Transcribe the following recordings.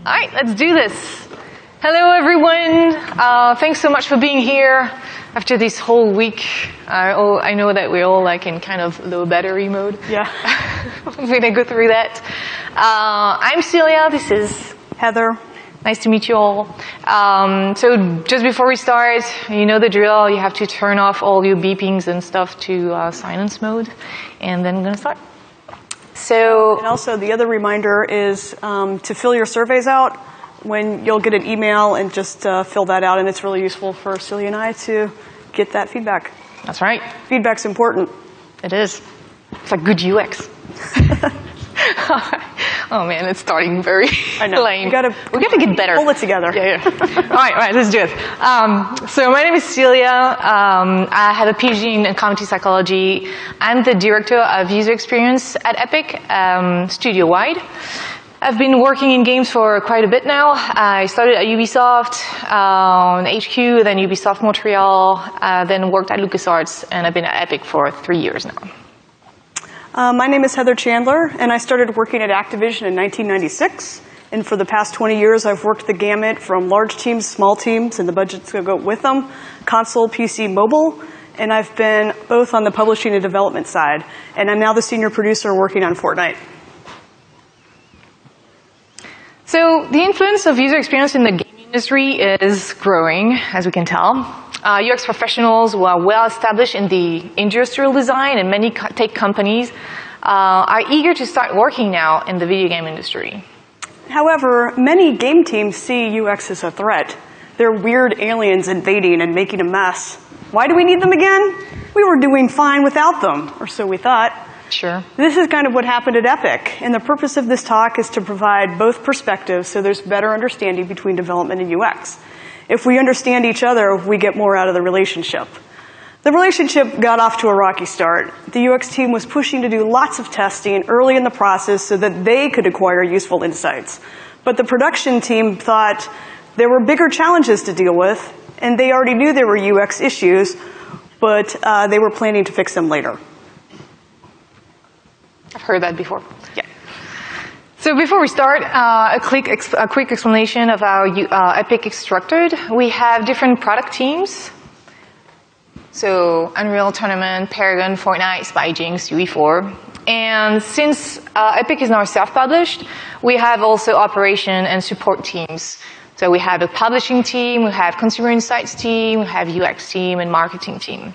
All right, let's do this. Hello, everyone. Thanks so much for being here after this whole week. I know that we're all like in kind of low battery mode. Yeah. We're going to go through that. I'm Celia. This is Heather. Nice to meet you all. So just before we start, you know the drill. You have to turn off all your beepings and stuff to silence mode. And then I'm going to start. So, and also the other reminder is to fill your surveys out. When you'll get an email and just fill that out, and it's really useful for Celia and I to get that feedback. That's right. Feedback's important. It is. It's like good UX. Oh man, it's starting very lame. We gotta get better. Pull it together. Yeah. All right, let's do it. So my name is Celia. I have a PhD in cognitive psychology. I'm the director of user experience at Epic, studio-wide. I've been working in games for quite a bit now. I started at Ubisoft, HQ, then Ubisoft Montreal, then worked at LucasArts, and I've been at Epic for 3 years now. My name is Heather Chandler, and I started working at Activision in 1996. And for the past 20 years, I've worked the gamut from large teams, small teams, and the budgets that go with them, console, PC, mobile. And I've been both on the publishing and development side. And I'm now the senior producer working on Fortnite. So the influence of user experience in the game industry is growing, as we can tell. UX professionals who are well established in the industrial design and many tech companies are eager to start working now in the video game industry. However, many game teams see UX as a threat. They're weird aliens invading and making a mess. Why do we need them again? We were doing fine without them, or so we thought. Sure. This is kind of what happened at Epic, and the purpose of this talk is to provide both perspectives so there's better understanding between development and UX. If we understand each other, we get more out of the relationship. The relationship got off to a rocky start. The UX team was pushing to do lots of testing early in the process so that they could acquire useful insights. But the production team thought there were bigger challenges to deal with, and they already knew there were UX issues, but they were planning to fix them later. I've heard that before. Yeah. So before we start, a quick explanation of how Epic is structured. We have different product teams. So Unreal Tournament, Paragon, Fortnite, Spyjinx, UE4. And since Epic is now self-published, we have also operation and support teams. So we have a publishing team, we have consumer insights team, we have UX team, and marketing team.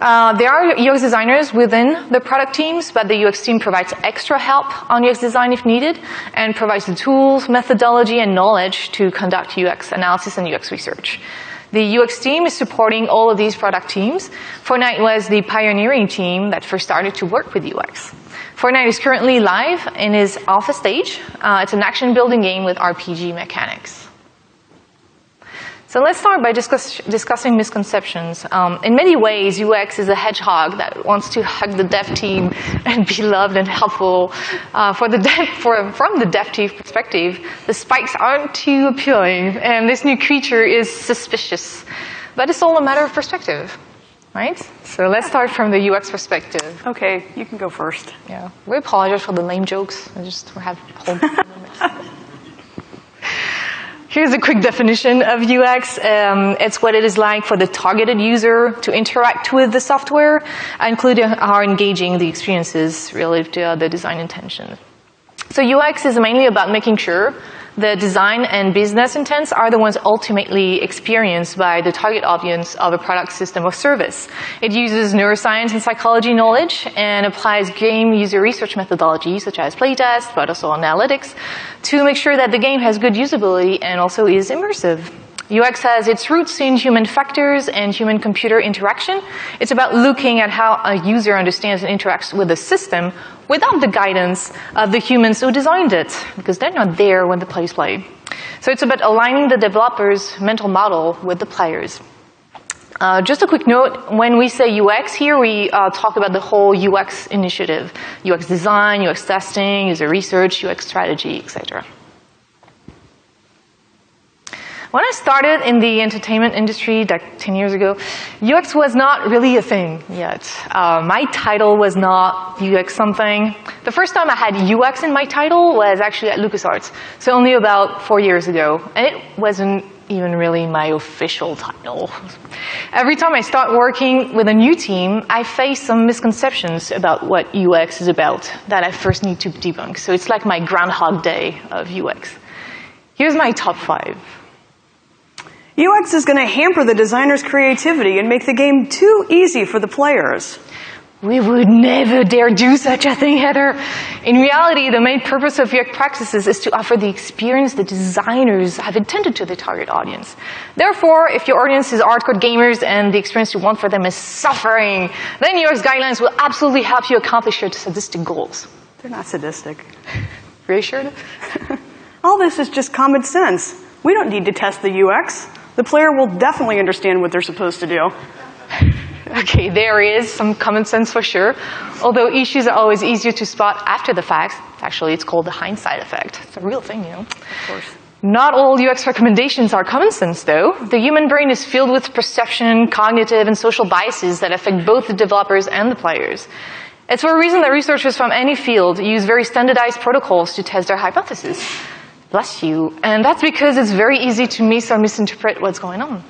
There are UX designers within the product teams, but the UX team provides extra help on UX design if needed, and provides the tools, methodology, and knowledge to conduct UX analysis and UX research. The UX team is supporting all of these product teams. Fortnite was the pioneering team that first started to work with UX. Fortnite is currently live in its alpha stage. It's an action-building game with RPG mechanics. So let's start by discussing misconceptions. In many ways, UX is a hedgehog that wants to hug the dev team and be loved and helpful. From the dev team perspective, the spikes aren't too appealing, and this new creature is suspicious. But it's all a matter of perspective, right? So let's start from the UX perspective. Okay, you can go first. Yeah, we apologize for the lame jokes. We have whole Here's a quick definition of UX. It's what it is like for the targeted user to interact with the software, including how engaging the experiences related to the design intention. So UX is mainly about making sure the design and business intents are the ones ultimately experienced by the target audience of a product, system, or service. It uses neuroscience and psychology knowledge and applies game user research methodologies such as playtest, but also analytics, to make sure that the game has good usability and also is immersive. UX has its roots in human factors and human-computer interaction. It's about looking at how a user understands and interacts with the system without the guidance of the humans who designed it, because they're not there when the players play. So it's about aligning the developer's mental model with the players. Just a quick note, when we say UX here, we talk about the whole UX initiative. UX design, UX testing, user research, UX strategy, etc. When I started in the entertainment industry like 10 years ago, UX was not really a thing yet. My title was not UX something. The first time I had UX in my title was actually at LucasArts, so only about 4 years ago. And it wasn't even really my official title. Every time I start working with a new team, I face some misconceptions about what UX is about that I first need to debunk. So it's like my Groundhog Day of UX. Here's my top 5. UX is going to hamper the designer's creativity and make the game too easy for the players. We would never dare do such a thing, Heather. In reality, the main purpose of UX practices is to offer the experience the designers have intended to the target audience. Therefore, if your audience is hardcore gamers and the experience you want for them is suffering, then UX guidelines will absolutely help you accomplish your sadistic goals. They're not sadistic. Really sure? All this is just common sense. We don't need to test the UX. The player will definitely understand what they're supposed to do. Okay, there is some common sense for sure, although issues are always easier to spot after the fact. Actually, it's called the hindsight effect. It's a real thing, you know. Of course. Not all UX recommendations are common sense, though. The human brain is filled with perception, cognitive, and social biases that affect both the developers and the players. It's for a reason that researchers from any field use very standardized protocols to test their hypotheses. Bless you. And that's because it's very easy to miss or misinterpret what's going on.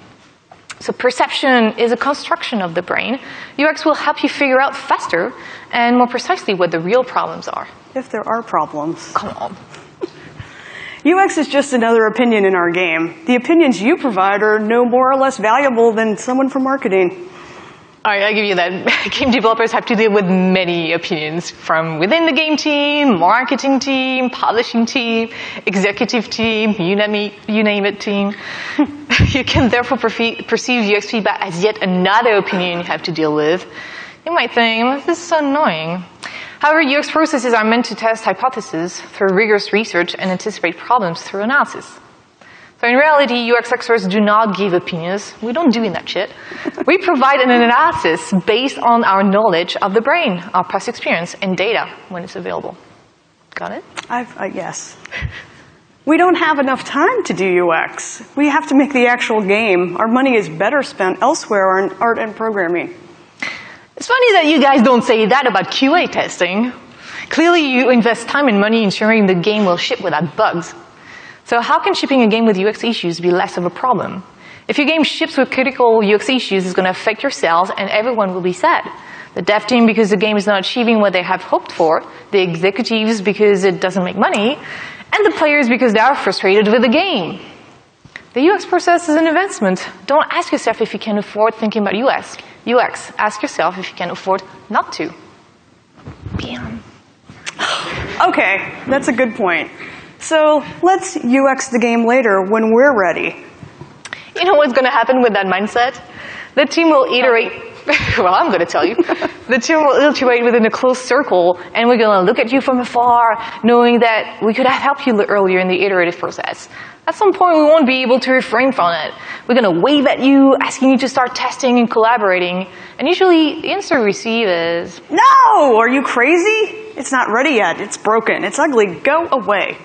So perception is a construction of the brain. UX will help you figure out faster and more precisely what the real problems are. If there are problems. Come on. UX is just another opinion in our game. The opinions you provide are no more or less valuable than someone from marketing. All right, I'll give you that. Game developers have to deal with many opinions from within the game team, marketing team, publishing team, executive team, you name it team. You can therefore perceive UX feedback as yet another opinion you have to deal with. You might think, this is so annoying. However, UX processes are meant to test hypotheses through rigorous research and anticipate problems through analysis. So in reality, UX experts do not give opinions. We don't do that shit. We provide an analysis based on our knowledge of the brain, our past experience, and data when it's available. Got it? Yes. We don't have enough time to do UX. We have to make the actual game. Our money is better spent elsewhere on art and programming. It's funny that you guys don't say that about QA testing. Clearly, you invest time and money ensuring the game will ship without bugs. So how can shipping a game with UX issues be less of a problem? If your game ships with critical UX issues, it's going to affect your sales and everyone will be sad. The dev team because the game is not achieving what they have hoped for, the executives because it doesn't make money, and the players because they are frustrated with the game. The UX process is an investment. Don't ask yourself if you can afford thinking about UX. Ask yourself if you can afford not to. Bam. Okay, that's a good point. So let's UX the game later when we're ready. You know what's going to happen with that mindset? The team will iterate. Well, I'm going to tell you. The team will iterate within a closed circle, and we're going to look at you from afar, knowing that we could have helped you earlier in the iterative process. At some point, we won't be able to refrain from it. We're going to wave at you, asking you to start testing and collaborating. And usually, the answer we receive is, "No! Are you crazy? It's not ready yet. It's broken. It's ugly. Go away."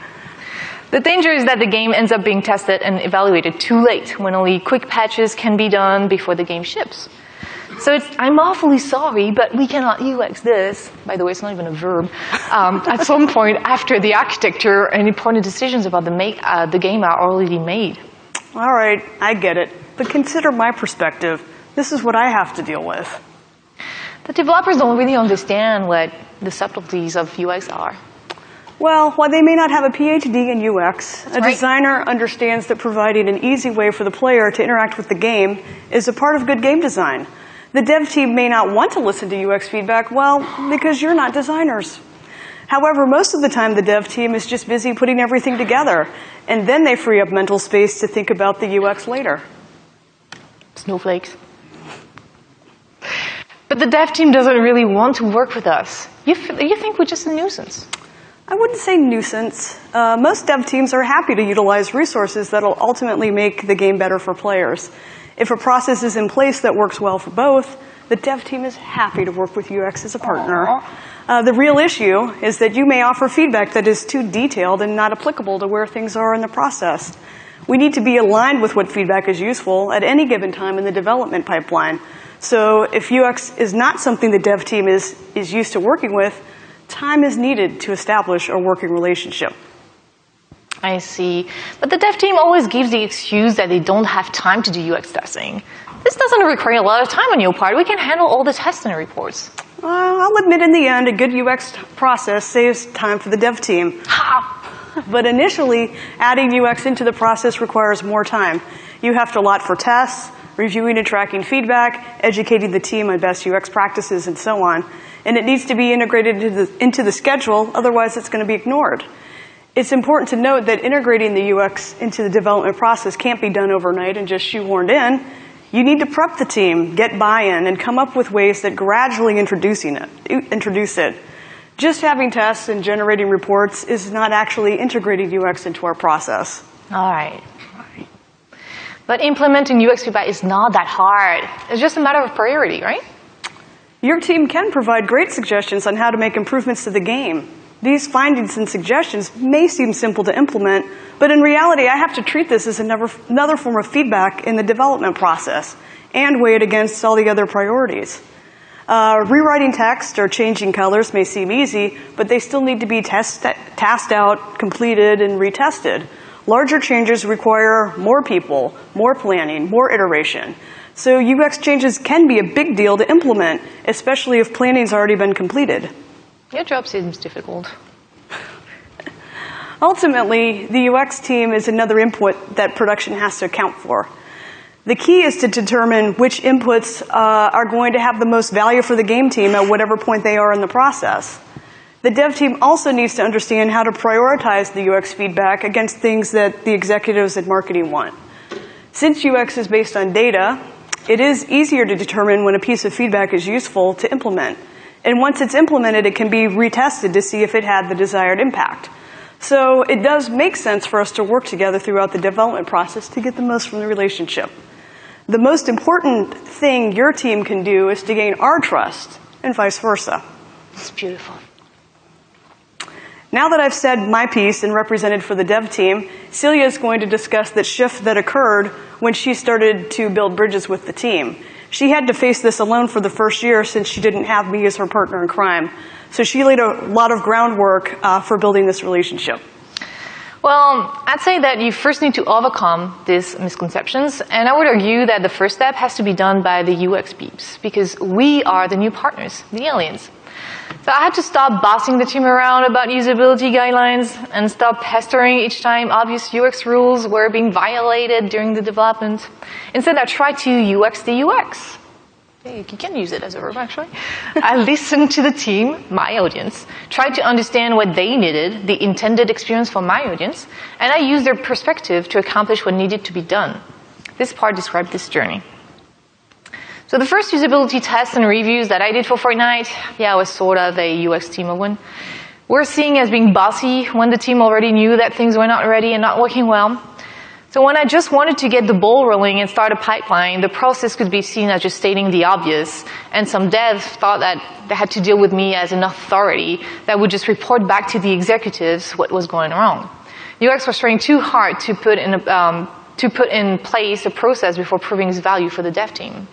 The danger is that the game ends up being tested and evaluated too late, when only quick patches can be done before the game ships. So I'm awfully sorry, but we cannot UX this. By the way, it's not even a verb. At some point after the architecture and important decisions about the game are already made. All right, I get it. But consider my perspective. This is what I have to deal with. The developers don't really understand what the subtleties of UX are. Well, while they may not have a PhD in UX, a right. designer understands that providing an easy way for the player to interact with the game is a part of good game design. The dev team may not want to listen to UX feedback, well, because you're not designers. However, most of the time the dev team is just busy putting everything together, and then they free up mental space to think about the UX later. Snowflakes. But the dev team doesn't really want to work with us. You think we're just a nuisance. I wouldn't say nuisance. Most dev teams are happy to utilize resources that will ultimately make the game better for players. If a process is in place that works well for both, the dev team is happy to work with UX as a partner. The real issue is that you may offer feedback that is too detailed and not applicable to where things are in the process. We need to be aligned with what feedback is useful at any given time in the development pipeline. So if UX is not something the dev team is used to working with, time is needed to establish a working relationship. I see. But the dev team always gives the excuse that they don't have time to do UX testing. This doesn't require a lot of time on your part. We can handle all the tests and reports. I'll admit in the end, a good UX process saves time for the dev team. But initially, adding UX into the process requires more time. You have to allot for tests, reviewing and tracking feedback, educating the team on best UX practices, and so on. And it needs to be integrated into the schedule, otherwise it's going to be ignored. It's important to note that integrating the UX into the development process can't be done overnight and just shoehorned in. You need to prep the team, get buy-in, and come up with ways that gradually introduce it. Just having tests and generating reports is not actually integrating UX into our process. All right. But implementing UX feedback is not that hard. It's just a matter of priority, right? Your team can provide great suggestions on how to make improvements to the game. These findings and suggestions may seem simple to implement, but in reality, I have to treat this as another form of feedback in the development process and weigh it against all the other priorities. Rewriting text or changing colors may seem easy, but they still need to be tasked out, completed, and retested. Larger changes require more people, more planning, more iteration. So UX changes can be a big deal to implement, especially if planning's already been completed. Your job seems difficult. Ultimately, the UX team is another input that production has to account for. The key is to determine which inputs are going to have the most value for the game team at whatever point they are in the process. The dev team also needs to understand how to prioritize the UX feedback against things that the executives and marketing want. Since UX is based on data, it is easier to determine when a piece of feedback is useful to implement. And once it's implemented, it can be retested to see if it had the desired impact. So it does make sense for us to work together throughout the development process to get the most from the relationship. The most important thing your team can do is to gain our trust, and vice versa. It's beautiful. Now that I've said my piece and represented for the dev team, Celia is going to discuss the shift that occurred when she started to build bridges with the team. She had to face this alone for the first year since she didn't have me as her partner in crime. So she laid a lot of groundwork for building this relationship. Well, I'd say that you first need to overcome these misconceptions, and I would argue that the first step has to be done by the UX peeps, because we are the new partners, the aliens. So I had to stop bossing the team around about usability guidelines and stop pestering each time obvious UX rules were being violated during the development. Instead, I tried to UX the UX. You can use it as a verb, actually. I listened to the team, my audience, tried to understand what they needed, the intended experience for my audience, and I used their perspective to accomplish what needed to be done. This part described this journey. So the first usability tests and reviews that I did for Fortnite, I was sort of a UX team of one. We're seeing as being bossy when the team already knew that things were not ready and not working well. So when I just wanted to get the ball rolling and start a pipeline, the process could be seen as just stating the obvious, and some devs thought that they had to deal with me as an authority that would just report back to the executives what was going wrong. UX was trying too hard to put in place a process before proving its value for the dev team.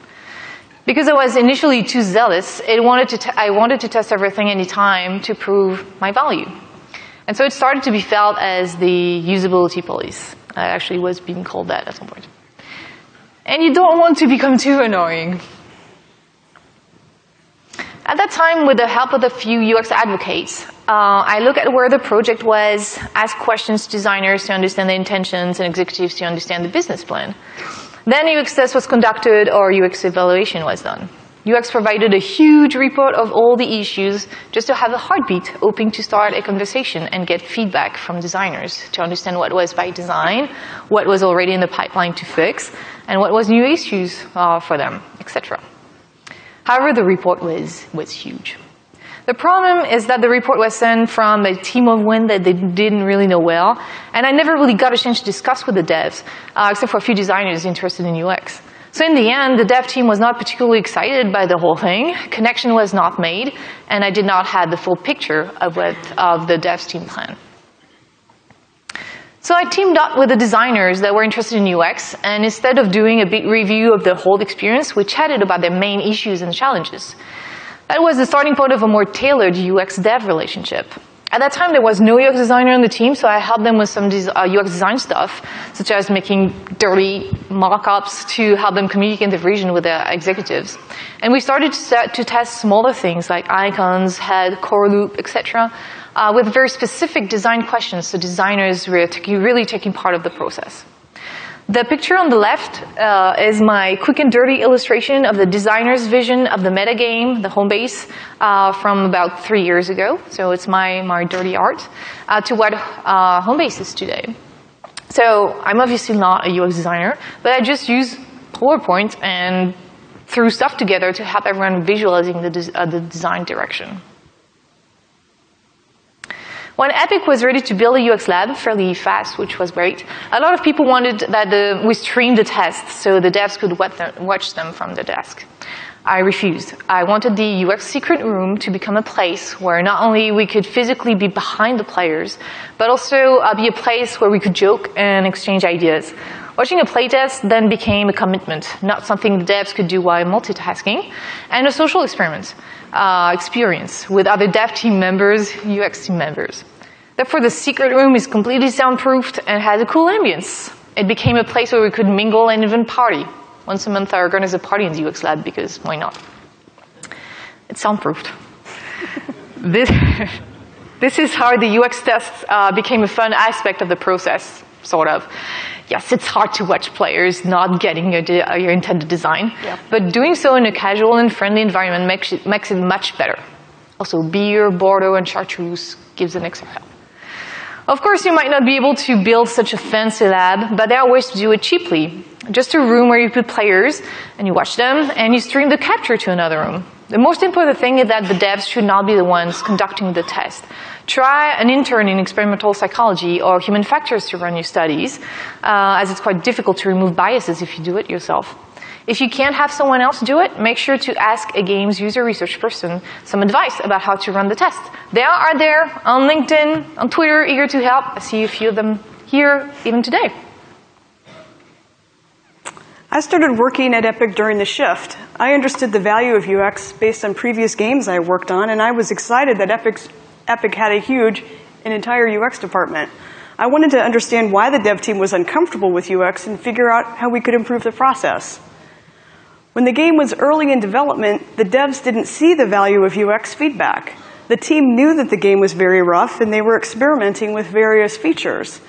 Because I was initially too zealous, I wanted to test everything anytime to prove my value. And so it started to be felt as the usability police. I actually was being called that at some point. And you don't want to become too annoying. At that time, with the help of a few UX advocates, I looked at where the project was, asked questions to designers to understand the intentions, and executives to understand the business plan. Then UX test was conducted, or UX evaluation was done. UX provided a huge report of all the issues just to have a heartbeat, hoping to start a conversation and get feedback from designers to understand what was by design, what was already in the pipeline to fix, and what was new issues for them, etc. However, the report was huge. The problem is that the report was sent from a team of one that they didn't really know well, and I never really got a chance to discuss with the devs, except for a few designers interested in UX. So in the end, the dev team was not particularly excited by the whole thing, connection was not made, and I did not have the full picture of the devs team plan. So I teamed up with the designers that were interested in UX, and instead of doing a big review of the whole experience, we chatted about their main issues and challenges. That was the starting point of a more tailored UX dev relationship. At that time, there was no UX designer on the team, so I helped them with some UX design stuff, such as making dirty mock-ups to help them communicate the vision with their executives. And we started to test smaller things like icons, head, core loop, etc., with very specific design questions, so designers were really taking part of the process. The picture on the left is my quick and dirty illustration of the designer's vision of the metagame, the home base, from about 3 years ago. So it's my dirty art to what home base is today. So I'm obviously not a UX designer, but I just use PowerPoint and threw stuff together to help everyone visualizing the design direction. When Epic was ready to build a UX lab fairly fast, which was great, a lot of people wanted that we stream the tests so the devs could watch them from the desk. I refused. I wanted the UX secret room to become a place where not only we could physically be behind the players, but also be a place where we could joke and exchange ideas. Watching a playtest then became a commitment, not something the devs could do while multitasking, and a social experience with other dev team members, UX team members. Therefore, the secret room is completely soundproofed and has a cool ambience. It became a place where we could mingle and even party. Once a month, I organize a party in the UX lab because why not? It's soundproofed. This is how the UX tests became a fun aspect of the process, sort of. Yes, it's hard to watch players not getting your intended design, but doing so in a casual and friendly environment makes it much better. Also, beer, Bordeaux, and chartreuse gives an extra help. Of course, you might not be able to build such a fancy lab, but there are ways to do it cheaply. Just a room where you put players, and you watch them, and you stream the capture to another room. The most important thing is that the devs should not be the ones conducting the test. Try an intern in experimental psychology or human factors to run your studies, as it's quite difficult to remove biases if you do it yourself. If you can't have someone else do it, make sure to ask a game's user research person some advice about how to run the test. They are there on LinkedIn, on Twitter, eager to help. I see a few of them here even today. I started working at Epic during the shift. I understood the value of UX based on previous games I worked on, and I was excited that Epic had a huge and entire UX department. I wanted to understand why the dev team was uncomfortable with UX and figure out how we could improve the process. When the game was early in development, the devs didn't see the value of UX feedback. The team knew that the game was very rough, and they were experimenting with various features.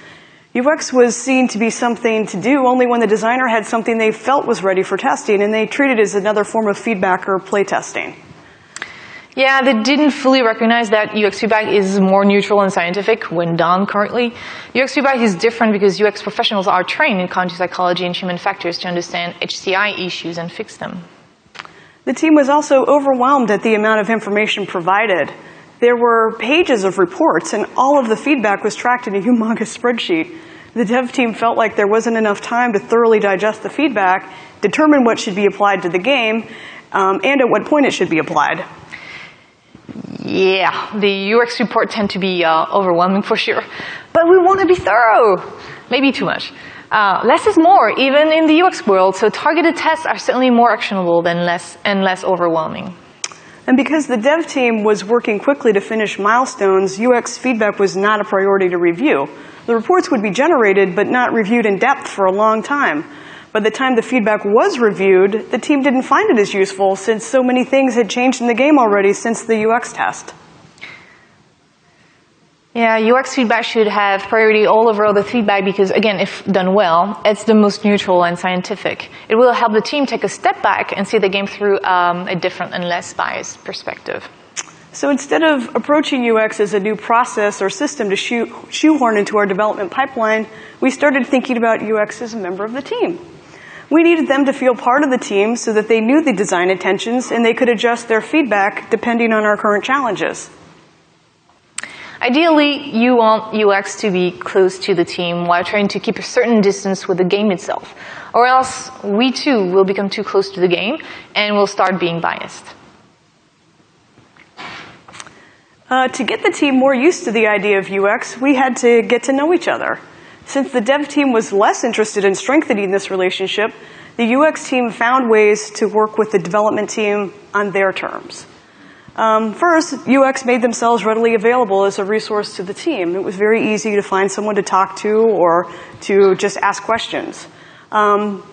UX was seen to be something to do only when the designer had something they felt was ready for testing, and they treated it as another form of feedback or play testing. Yeah, they didn't fully recognize that UX feedback is more neutral and scientific when done currently. UX feedback is different because UX professionals are trained in cognitive psychology and human factors to understand HCI issues and fix them. The team was also overwhelmed at the amount of information provided. There were pages of reports, and all of the feedback was tracked in a humongous spreadsheet. The dev team felt like there wasn't enough time to thoroughly digest the feedback, determine what should be applied to the game, and at what point it should be applied. Yeah, the UX reports tend to be overwhelming for sure. But we want to be thorough. Maybe too much. Less is more, even in the UX world, so targeted tests are certainly more actionable than less overwhelming. And because the dev team was working quickly to finish milestones, UX feedback was not a priority to review. The reports would be generated, but not reviewed in depth for a long time. By the time the feedback was reviewed, the team didn't find it as useful since so many things had changed in the game already since the UX test. Yeah, UX feedback should have priority all over other feedback because, again, if done well, it's the most neutral and scientific. It will help the team take a step back and see the game through a different and less biased perspective. So instead of approaching UX as a new process or system to shoehorn into our development pipeline, we started thinking about UX as a member of the team. We needed them to feel part of the team so that they knew the design intentions and they could adjust their feedback depending on our current challenges. Ideally, you want UX to be close to the team while trying to keep a certain distance with the game itself, or else we too will become too close to the game and will start being biased. To get the team more used to the idea of UX, we had to get to know each other. Since the dev team was less interested in strengthening this relationship, the UX team found ways to work with the development team on their terms. First, UX made themselves readily available as a resource to the team. It was very easy to find someone to talk to or to just ask questions. There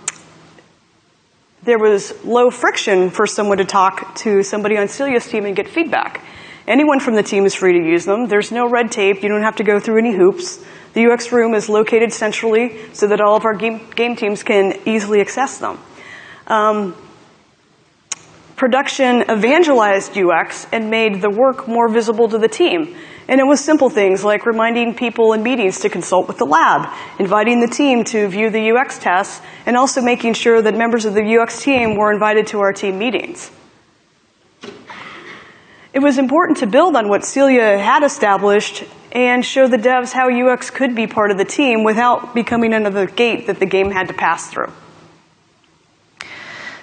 was low friction for someone to talk to somebody on Celia's team and get feedback. Anyone from the team is free to use them. There's no red tape. You don't have to go through any hoops. The UX room is located centrally so that all of our game teams can easily access them. Production evangelized UX and made the work more visible to the team. And it was simple things like reminding people in meetings to consult with the lab, inviting the team to view the UX tests, and also making sure that members of the UX team were invited to our team meetings. It was important to build on what Celia had established and show the devs how UX could be part of the team without becoming another gate that the game had to pass through.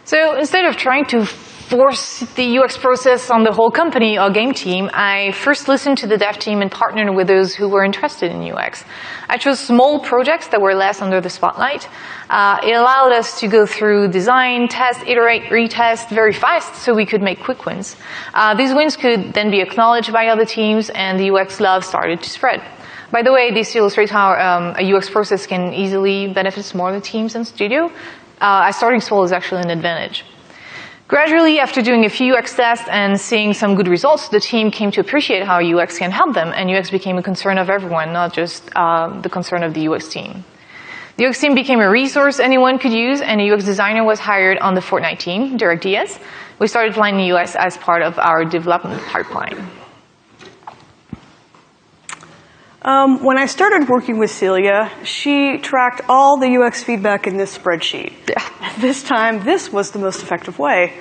So instead of trying to force the UX process on the whole company or game team, I first listened to the dev team and partnered with those who were interested in UX. I chose small projects that were less under the spotlight. It allowed us to go through design, test, iterate, retest very fast so we could make quick wins. These wins could then be acknowledged by other teams and the UX love started to spread. By the way, this illustrates how a UX process can easily benefit smaller teams and studio. Starting small is actually an advantage. Gradually, after doing a few UX tests and seeing some good results, the team came to appreciate how UX can help them, and UX became a concern of everyone, not just the concern of the UX team. The UX team became a resource anyone could use, and a UX designer was hired on the Fortnite team, DirectDS. We started planning UX as part of our development pipeline. When I started working with Celia, she tracked all the UX feedback in this spreadsheet. Yeah. At this time, this was the most effective way.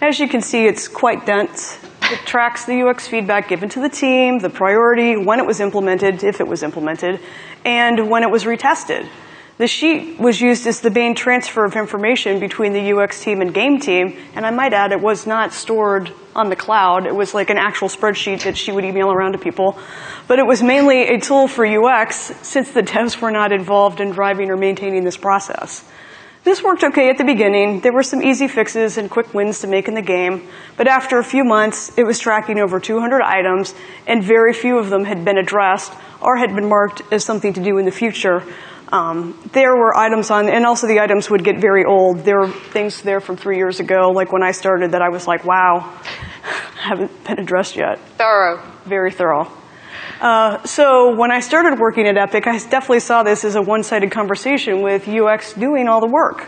As you can see, it's quite dense. It tracks the UX feedback given to the team, the priority, when it was implemented, if it was implemented, and when it was retested. The sheet was used as the main transfer of information between the UX team and game team, and I might add it was not stored on the cloud. It was like an actual spreadsheet that she would email around to people. But it was mainly a tool for UX since the devs were not involved in driving or maintaining this process. This worked okay at the beginning. There were some easy fixes and quick wins to make in the game, but after a few months, it was tracking over 200 items, and very few of them had been addressed or had been marked as something to do in the future. There were items on, and also the items would get very old. There were things there from 3 years ago, like when I started, that I was like, wow, haven't been addressed yet. Thorough. Very thorough. So when I started working at Epic, I definitely saw this as a one-sided conversation with UX doing all the work.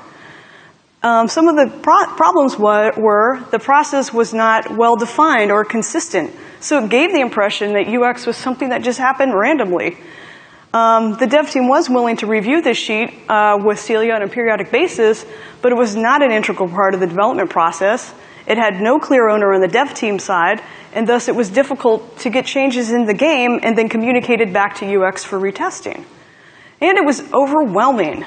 Some of the problems were the process was not well-defined or consistent, so it gave the impression that UX was something that just happened randomly. The dev team was willing to review this sheet with Celia on a periodic basis, but it was not an integral part of the development process. It had no clear owner on the dev team side, and thus it was difficult to get changes in the game and then communicated back to UX for retesting. And it was overwhelming.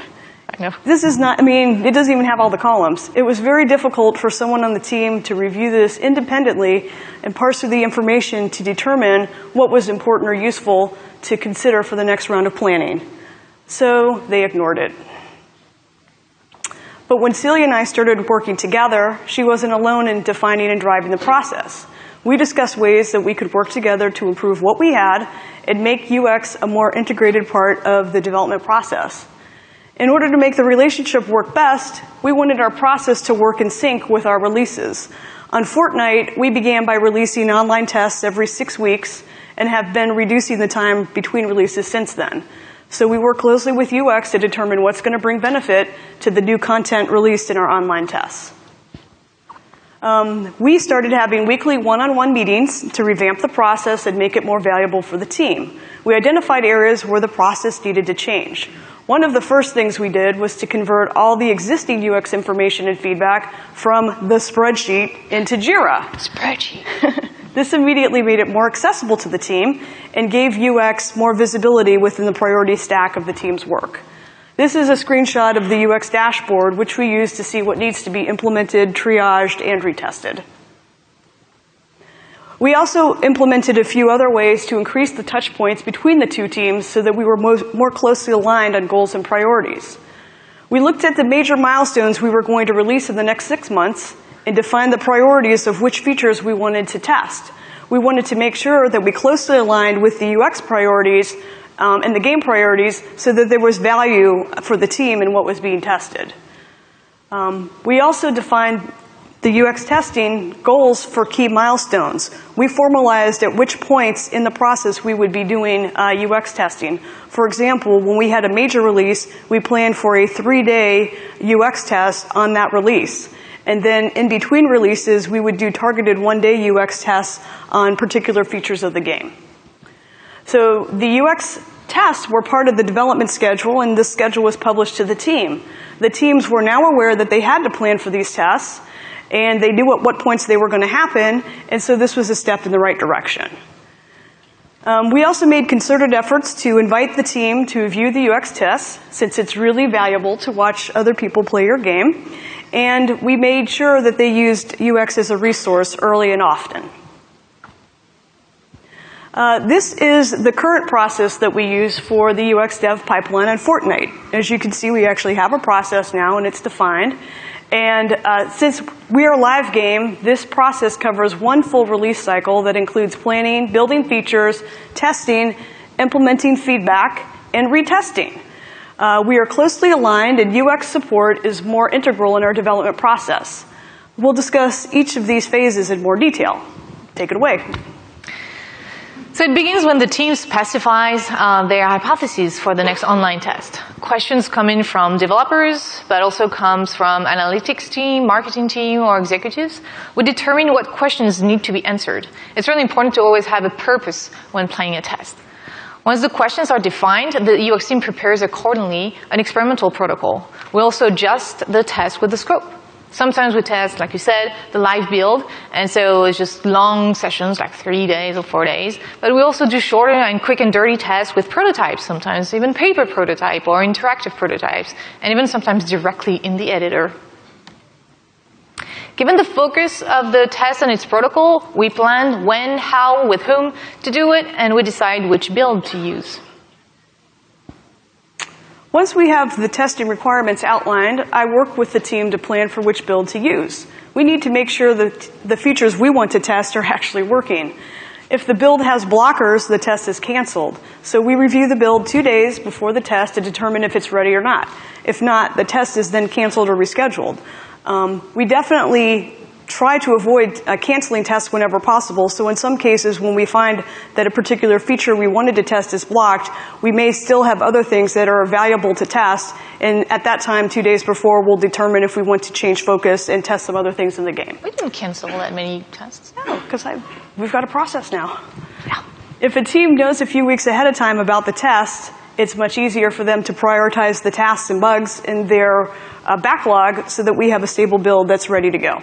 I know. This is not, I mean, it doesn't even have all the columns. It was very difficult for someone on the team to review this independently and parse through the information to determine what was important or useful to consider for the next round of planning. So they ignored it. But when Celia and I started working together, she wasn't alone in defining and driving the process. We discussed ways that we could work together to improve what we had and make UX a more integrated part of the development process. In order to make the relationship work best, we wanted our process to work in sync with our releases. On Fortnite, we began by releasing online tests every 6 weeks and have been reducing the time between releases since then. So we work closely with UX to determine what's going to bring benefit to the new content released in our online tests. We started having weekly one-on-one meetings to revamp the process and make it more valuable for the team. We identified areas where the process needed to change. One of the first things we did was to convert all the existing UX information and feedback from the spreadsheet into Jira. Spreadsheet. This immediately made it more accessible to the team and gave UX more visibility within the priority stack of the team's work. This is a screenshot of the UX dashboard, which we use to see what needs to be implemented, triaged, and retested. We also implemented a few other ways to increase the touch points between the two teams so that we were more closely aligned on goals and priorities. We looked at the major milestones we were going to release in the next 6 months and defined the priorities of which features we wanted to test. We wanted to make sure that we closely aligned with the UX priorities and the game priorities so that there was value for the team in what was being tested. We also defined the UX testing goals for key milestones. We formalized at which points in the process we would be doing UX testing. For example, when we had a major release, we planned for a 3-day UX test on that release. And then in between releases, we would do targeted 1-day UX tests on particular features of the game. So the UX tests were part of the development schedule, and this schedule was published to the team. The teams were now aware that they had to plan for these tests, and they knew at what points they were going to happen, and so this was a step in the right direction. We also made concerted efforts to invite the team to view the UX tests, since it's really valuable to watch other people play your game, and we made sure that they used UX as a resource early and often. This is the current process that we use for the UX dev pipeline on Fortnite. As you can see, we actually have a process now, and it's defined. And since we are a live game, this process covers one full release cycle that includes planning, building features, testing, implementing feedback, and retesting. We are closely aligned, and UX support is more integral in our development process. We'll discuss each of these phases in more detail. Take it away. So it begins when the team specifies their hypotheses for the next online test. Questions come in from developers, but also comes from analytics team, marketing team, or executives. We determine what questions need to be answered. It's really important to always have a purpose when planning a test. Once the questions are defined, the UX team prepares accordingly an experimental protocol. We also adjust the test with the scope. Sometimes we test, like you said, the live build, and so it's just long sessions, like 3 days or 4 days. But we also do shorter and quick and dirty tests with prototypes, sometimes even paper prototype or interactive prototypes, and even sometimes directly in the editor. Given the focus of the test and its protocol, we plan when, how, with whom to do it, and we decide which build to use. Once we have the testing requirements outlined, I work with the team to plan for which build to use. We need to make sure that the features we want to test are actually working. If the build has blockers, the test is canceled. So we review the build 2 days before the test to determine if it's ready or not. If not, the test is then canceled or rescheduled. We definitely try to avoid canceling tests whenever possible. So in some cases, when we find that a particular feature we wanted to test is blocked, we may still have other things that are valuable to test. And at that time, 2 days before, we'll determine if we want to change focus and test some other things in the game. We didn't cancel that many tests. No, because we've got a process now. Yeah. If a team knows a few weeks ahead of time about the test, it's much easier for them to prioritize the tasks and bugs in their backlog so that we have a stable build that's ready to go.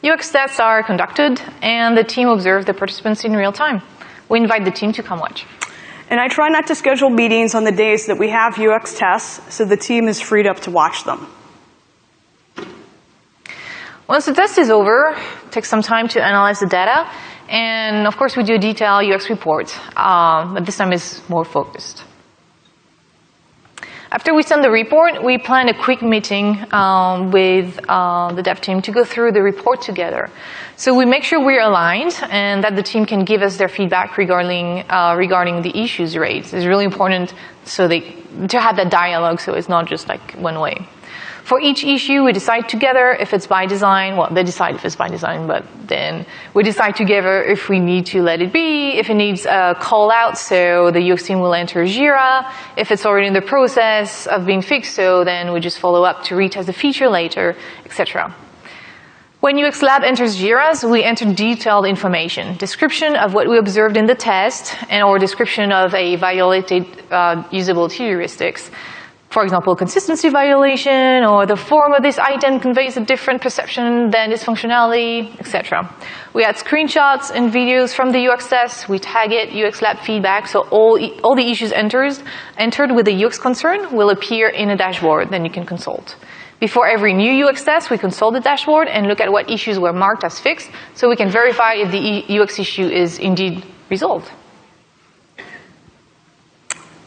UX tests are conducted, and the team observes the participants in real time. We invite the team to come watch. And I try not to schedule meetings on the days that we have UX tests, so the team is freed up to watch them. Once the test is over, it takes some time to analyze the data, and of course we do a detailed UX report, but this time is more focused. After we send the report, we plan a quick meeting with the dev team to go through the report together. So we make sure we're aligned and that the team can give us their feedback regarding the issues raised. It's really important to have that dialogue so it's not just like one way. For each issue, we decide together if it's by design. Well, they decide if it's by design, but then we decide together if we need to let it be, if it needs a call out, so the UX team will enter Jira. If it's already in the process of being fixed, so then we just follow up to retest the feature later, etc. When UX Lab enters Jira's, we enter detailed information, description of what we observed in the test, and/or description of a violated usability heuristics. For example, consistency violation, or the form of this item conveys a different perception than its functionality, etc. We add screenshots and videos from the UX test. We tag it UX Lab feedback, so all the issues entered with the UX concern will appear in a dashboard, then you can consult. Before every new UX test, we consult the dashboard and look at what issues were marked as fixed so we can verify if the UX issue is indeed resolved.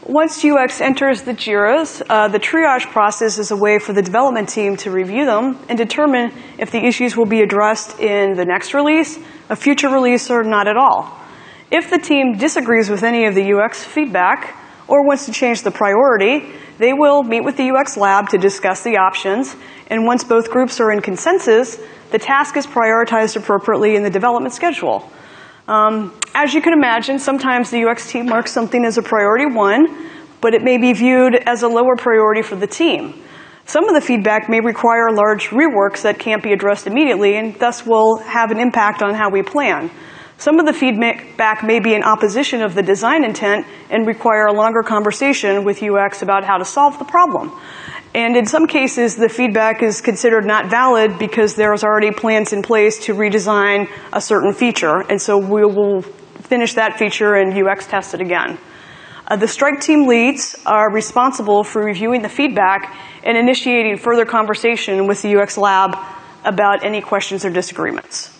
Once UX enters the JIRAs, the triage process is a way for the development team to review them and determine if the issues will be addressed in the next release, a future release, or not at all. If the team disagrees with any of the UX feedback or wants to change the priority, they will meet with the UX lab to discuss the options, and once both groups are in consensus, the task is prioritized appropriately in the development schedule. As you can imagine, sometimes the UX team marks something as a priority 1, but it may be viewed as a lower priority for the team. Some of the feedback may require large reworks that can't be addressed immediately and thus will have an impact on how we plan. Some of the feedback may be in opposition of the design intent and require a longer conversation with UX about how to solve the problem. And in some cases, the feedback is considered not valid because there's already plans in place to redesign a certain feature. And so we will finish that feature and UX test it again. The strike team leads are responsible for reviewing the feedback and initiating further conversation with the UX lab about any questions or disagreements.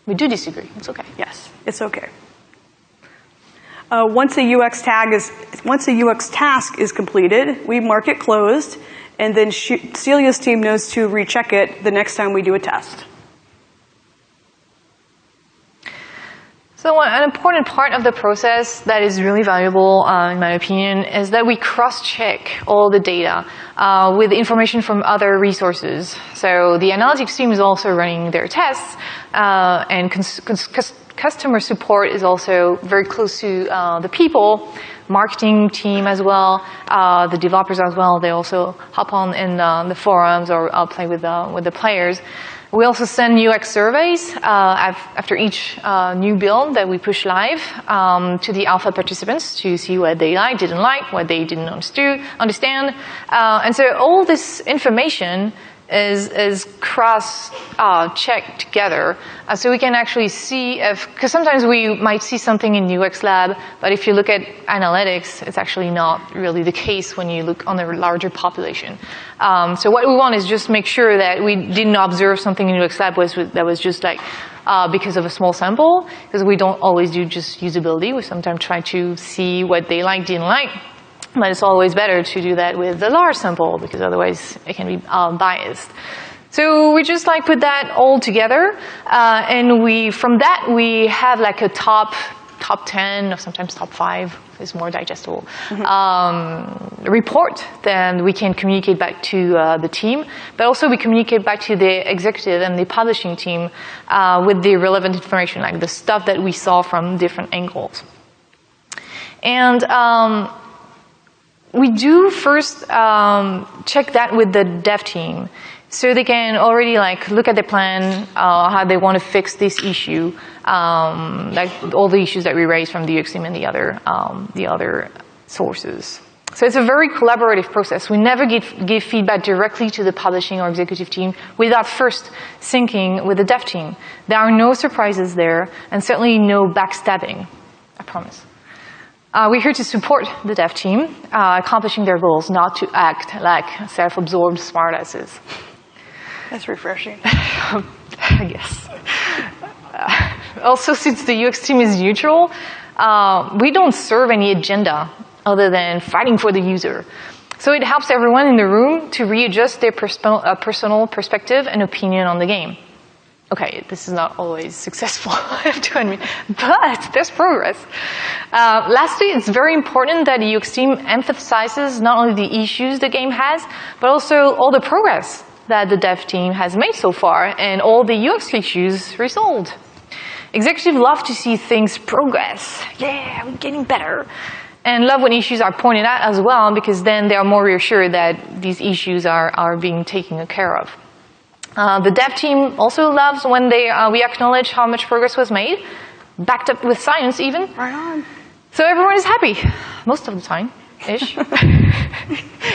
We do disagree. It's okay. Yes, it's okay. Once a UX task is completed, we mark it closed, and then Celia's team knows to recheck it the next time we do a test. So an important part of the process that is really valuable, in my opinion, is that we cross-check all the data with information from other resources. So the analytics team is also running their tests, and customer support is also very close to the people, marketing team as well, the developers as well. They also hop on in the forums or play with the players. We also send UX surveys after each new build that we push live to the alpha participants to see what they didn't like, what they didn't understand. And so all this information is cross-checked together. So we can actually see if, because sometimes we might see something in UX lab, but if you look at analytics, it's actually not really the case when you look on a larger population. So what we want is just make sure that we didn't observe something in UX lab that was just like because of a small sample, because we don't always do just usability. We sometimes try to see what they didn't like. But it's always better to do that with a large sample because otherwise it can be biased. So we just put that all together, and from that we have a top 10 or sometimes top 5 is more digestible report. Then we can communicate back to the team, but also we communicate back to the executive and the publishing team with the relevant information, like the stuff that we saw from different angles. And we do first check that with the dev team, so they can already look at the plan, how they want to fix this issue, all the issues that we raised from the UX team and the other sources. So it's a very collaborative process. We never give feedback directly to the publishing or executive team without first syncing with the dev team. There are no surprises there, and certainly no backstabbing, I promise. We're here to support the dev team, accomplishing their goals, not to act like self-absorbed smartasses. That's refreshing. I guess. Also, since the UX team is neutral, we don't serve any agenda other than fighting for the user. So it helps everyone in the room to readjust their personal perspective and opinion on the game. Okay, this is not always successful, I have to admit, but there's progress. Lastly, it's very important that the UX team emphasizes not only the issues the game has, but also all the progress that the dev team has made so far and all the UX issues resolved. Executives love to see things progress. Yeah, we're getting better. And love when issues are pointed out as well, because then they are more reassured that these issues are being taken care of. The dev team also loves when we acknowledge how much progress was made, backed up with science even. Right on. So everyone is happy, most of the time-ish.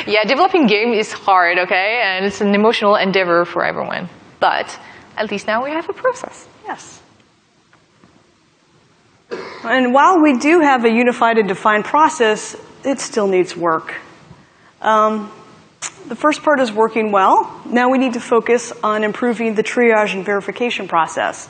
Yeah, developing game is hard, okay? And it's an emotional endeavor for everyone. But at least now we have a process. Yes. And while we do have a unified and defined process, it still needs work. The first part is working well. Now we need to focus on improving the triage and verification process.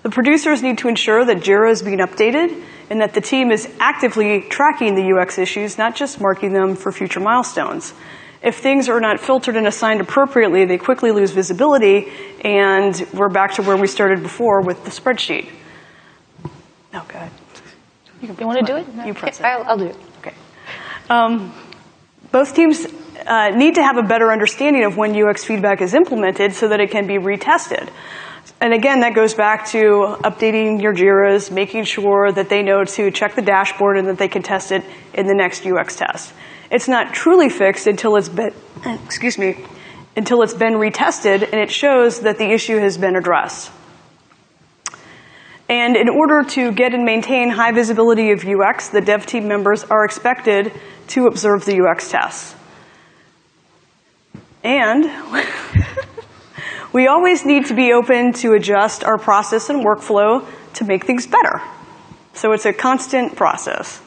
The producers need to ensure that JIRA is being updated and that the team is actively tracking the UX issues, not just marking them for future milestones. If things are not filtered and assigned appropriately, they quickly lose visibility, and we're back to where we started before with the spreadsheet. Oh, go ahead. You want to do it? You press it. I'll do it. Okay. Both teams need to have a better understanding of when UX feedback is implemented so that it can be retested. And again, that goes back to updating your JIRAs, making sure that they know to check the dashboard and that they can test it in the next UX test. It's not truly fixed until it's been, until it's been retested and it shows that the issue has been addressed. And in order to get and maintain high visibility of UX, the dev team members are expected to observe the UX tests. And we always need to be open to adjust our process and workflow to make things better. So it's a constant process.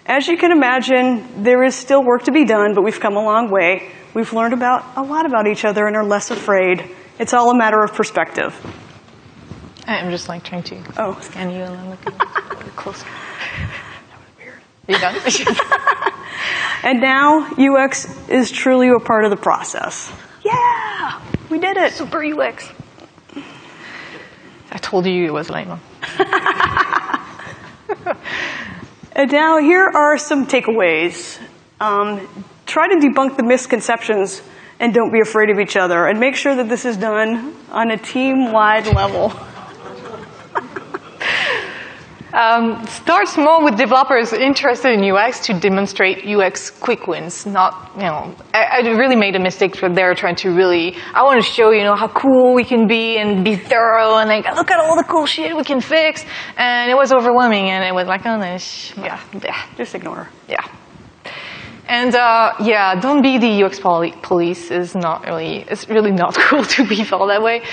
As you can imagine, there is still work to be done, but we've come a long way. We've learned a lot about each other and are less afraid. It's all a matter of perspective. I'm just like trying to scan you and then look a little closer. That was weird. Are you done? And now UX is truly a part of the process. Yeah, we did it. Super UX. I told you it was lame. And now here are some takeaways. Try to debunk the misconceptions and don't be afraid of each other. And make sure that this is done on a team-wide level. Start small with developers interested in UX to demonstrate UX quick wins. Not, I really made a mistake there trying to I want to show, how cool we can be and be thorough and like, look at all the cool shit we can fix. And it was overwhelming and it was like, oh, this, Just ignore. Yeah. And don't be the UX police. It's really not cool to be felt that way.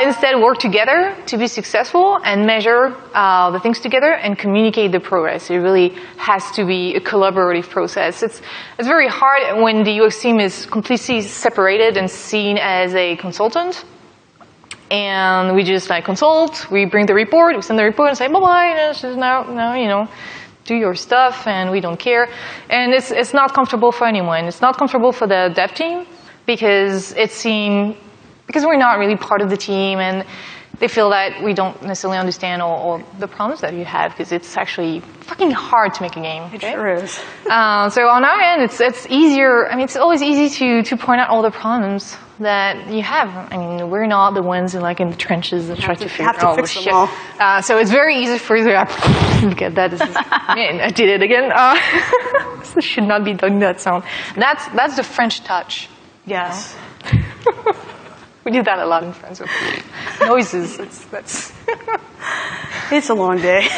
Instead, work together to be successful and measure the things together and communicate the progress. It really has to be a collaborative process. It's very hard when the UX team is completely separated and seen as a consultant. And we just consult, we bring the report, we send the report and say, bye-bye, now, do your stuff and we don't care. And it's not comfortable for anyone. It's not comfortable for the dev team because because we're not really part of the team and they feel that we don't necessarily understand all the problems that you have because it's actually fucking hard to make a game. It sure is. So on our end, it's easier. It's always easy to point out all the problems that you have. We're not the ones in the trenches that try to figure out all the shit. So it's very easy for you to look at that. Man, I did it again. This should not be doing that sound. That's the French touch. Yes. We do that a lot in France with noises. It's a long day.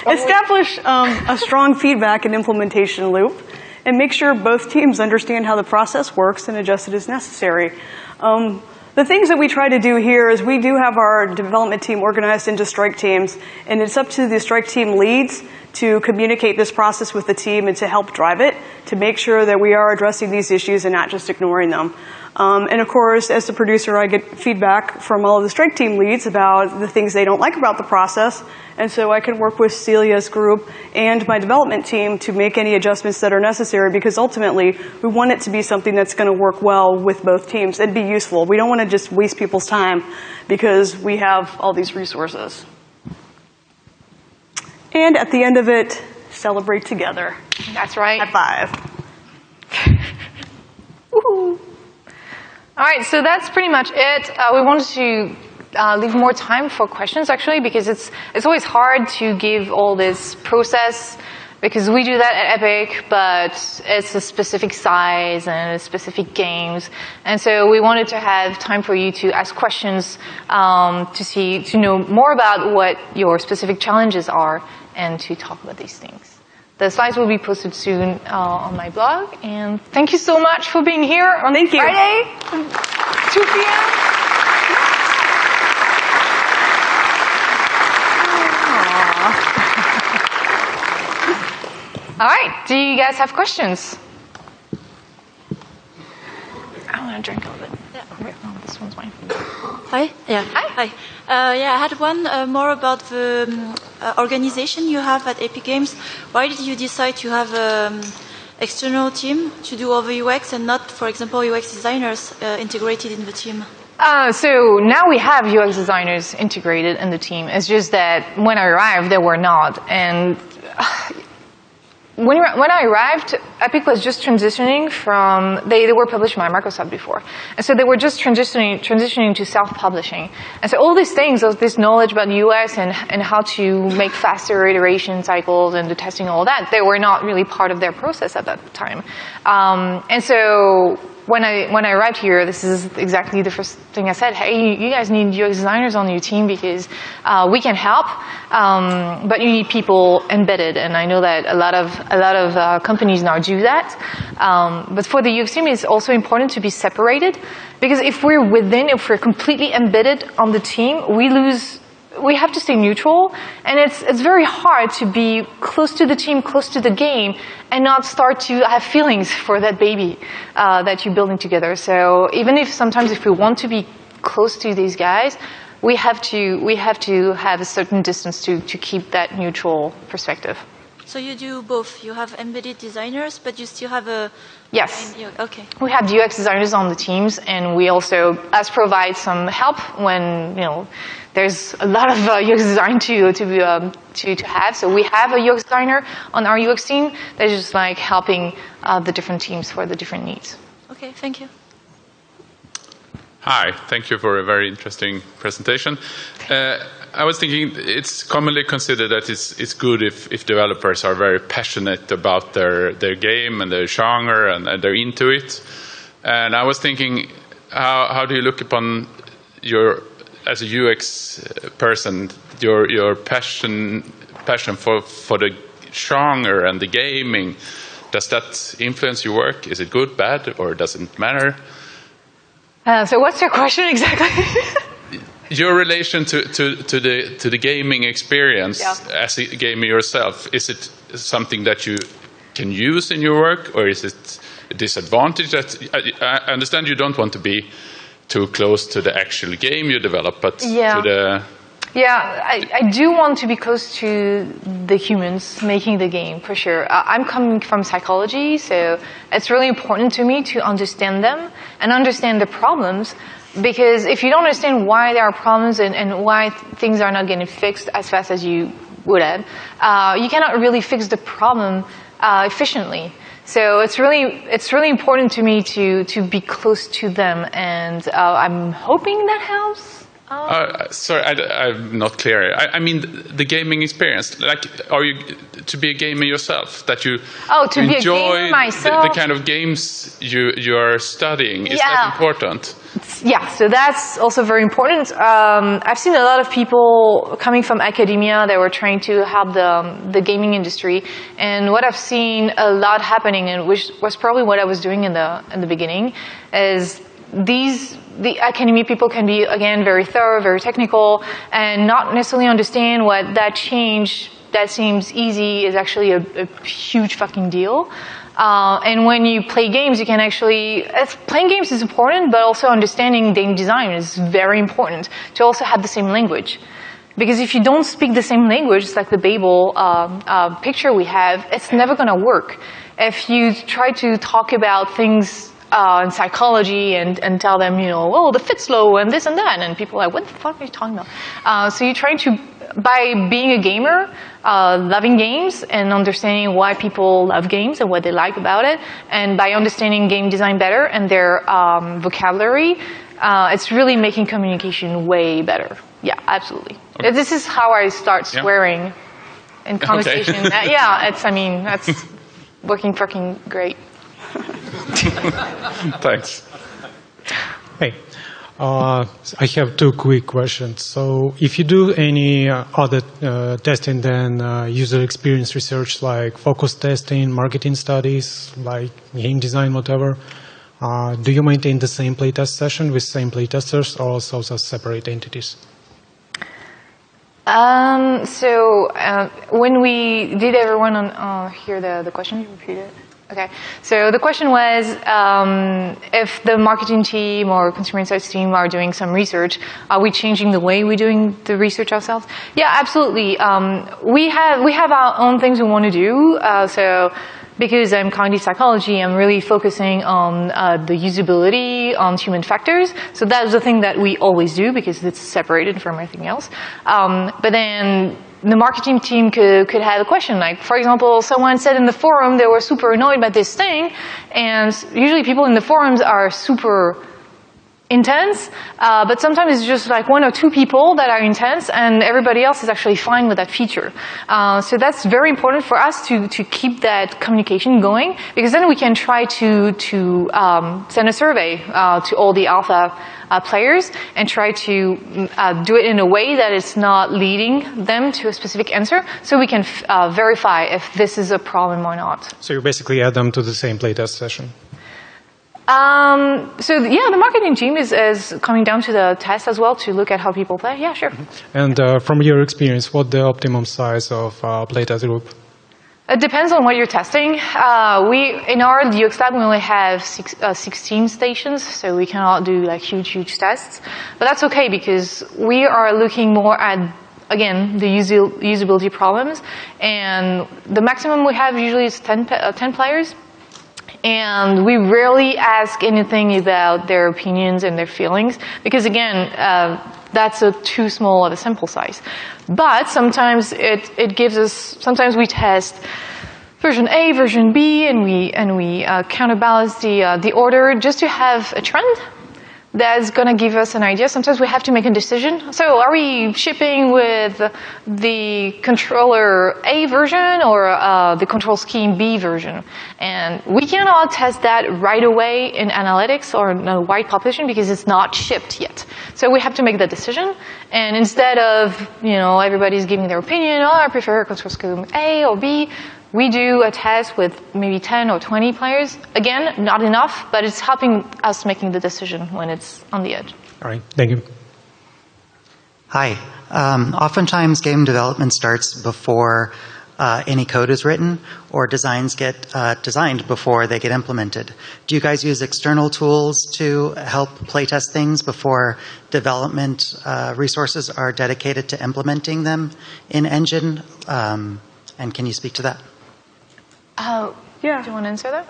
Establish a strong feedback and implementation loop, and make sure both teams understand how the process works and adjust it as necessary. The things that we try to do here is we do have our development team organized into strike teams, and it's up to the strike team leads to communicate this process with the team and to help drive it, to make sure that we are addressing these issues and not just ignoring them. And of course, as the producer, I get feedback from all of the strike team leads about the things they don't like about the process. And so I can work with Celia's group and my development team to make any adjustments that are necessary because ultimately we want it to be something that's going to work well with both teams and be useful. We don't want to just waste people's time because we have all these resources. And at the end of it, celebrate together. That's right. High five. Woohoo. All right, so that's pretty much it. We wanted to leave more time for questions, actually, because it's always hard to give all this process, because we do that at Epic, but it's a specific size and specific games. And so we wanted to have time for you to ask questions, to know more about what your specific challenges are, and to talk about these things. The slides will be posted soon on my blog. And thank you so much for being here on Friday, 2 p.m. All right. Do you guys have questions? Hi. Yeah. Hi. Yeah, I had one more about the organization you have at Epic Games. Why did you decide to have external team to do all the UX and not, for example, UX designers integrated in the team? So now we have UX designers integrated in the team. It's just that when I arrived, they were not. And when I arrived, Epic was just transitioning from, they were published by Microsoft before. And so they were just transitioning to self-publishing. And so all these things, this knowledge about UX and how to make faster iteration cycles and the testing and all that, they were not really part of their process at that time. And so when I arrived here, this is exactly the first thing I said. Hey, you guys need UX designers on your team because we can help, but you need people embedded. And I know that a lot of companies now do that. But for the UX team, it's also important to be separated because if we're completely embedded on the team, we have to stay neutral, and it's very hard to be close to the team, close to the game, and not start to have feelings for that baby that you're building together. So even if sometimes if we want to be close to these guys, we have to have a certain distance to keep that neutral perspective. So you do both. You have embedded designers, but you still have a... Yes. Okay. We have UX designers on the teams, and we also provide some help when there's a lot of UX design to have. So we have a UX designer on our UX team that's just like helping the different teams for the different needs. Okay, thank you. Hi, thank you for a very interesting presentation. I was thinking it's commonly considered that it's good if developers are very passionate about their game and their genre and they're into it. And I was thinking, how do you look upon as a UX person, your passion for the genre and the gaming? Does that influence your work? Is it good, bad, or does it matter? So what's your question exactly? Your relation to the gaming experience as a gamer yourself, is it something that you can use in your work, or is it a disadvantage? I understand you don't want to be too close to the actual game you develop, but to the... Yeah, I do want to be close to the humans making the game, for sure. I'm coming from psychology, so it's really important to me to understand them and understand the problems, because if you don't understand why there are problems and why things are not getting fixed as fast as you would have, you cannot really fix the problem efficiently. So it's really important to me to be close to them, and I'm hoping that helps. Sorry, I'm not clear. I mean the gaming experience. Like, are you to be a gamer yourself? That you enjoy the kind of games you are studying? Is that important? Yeah, so that's also very important. I've seen a lot of people coming from academia that were trying to help the gaming industry, and what I've seen a lot happening, and which was probably what I was doing in the beginning, is the academia people can be, again, very thorough, very technical, and not necessarily understand what that change that seems easy is actually a huge fucking deal. And when you play games, you can actually, playing games is important, but also understanding game design is very important to also have the same language. Because if you don't speak the same language, it's like the Babel picture we have, it's never going to work. If you try to talk about things in psychology and tell them, oh, the fit's low and this and that, and people are like, what the fuck are you talking about? So you're trying to, by being a gamer, loving games and understanding why people love games and what they like about it, and by understanding game design better and their vocabulary, it's really making communication way better. Yeah, absolutely. Okay. This is how I start swearing in conversation. Okay. That's working fucking great. Thanks. Hey, I have two quick questions. So if you do any other testing than user experience research, like focus testing, marketing studies, like game design, whatever, do you maintain the same playtest session with same playtesters, or also as separate entities? When we did everyone hear the question? You repeat it? Okay, so the question was if the marketing team or consumer insights team are doing some research, are we changing the way we're doing the research ourselves? Yeah, absolutely. We have our own things we want to do. So because I'm cognitive psychology, I'm really focusing on the usability, on human factors. So that's the thing that we always do because it's separated from everything else. But then the marketing team could have a question. Like, for example, someone said in the forum they were super annoyed by this thing, and usually people in the forums are super intense, but sometimes it's just like 1 or 2 people that are intense, and everybody else is actually fine with that feature. So that's very important for us to keep that communication going, because then we can try to send a survey to all the alpha players and try to do it in a way that it's not leading them to a specific answer, so we can verify if this is a problem or not. So you basically add them to the same playtest session. So yeah, the marketing team is coming down to the test as well to look at how people play. Yeah, sure. And from your experience, what's the optimum size of playtest group? It depends on what you're testing. In our UX lab, we only have 16 stations, so we cannot do like huge tests. But that's okay because we are looking more at, again, the usability problems. And the maximum we have usually is 10 players. And we rarely ask anything about their opinions and their feelings because, again, that's too small of a sample size. But sometimes it gives us. Sometimes we test version A, version B, and we counterbalance the order just to have a trend that's going to give us an idea. Sometimes we have to make a decision. So are we shipping with the controller A version or the control scheme B version? And we cannot test that right away in analytics or in a wide population because it's not shipped yet. So we have to make that decision. And instead of, everybody's giving their opinion, I prefer control scheme A or B, we do a test with maybe 10 or 20 players. Again, not enough, but it's helping us making the decision when it's on the edge. All right, thank you. Hi. Oftentimes game development starts before any code is written or designs get designed before they get implemented. Do you guys use external tools to help playtest things before development resources are dedicated to implementing them in Engine? And can you speak to that? Yeah. Do you want to answer that?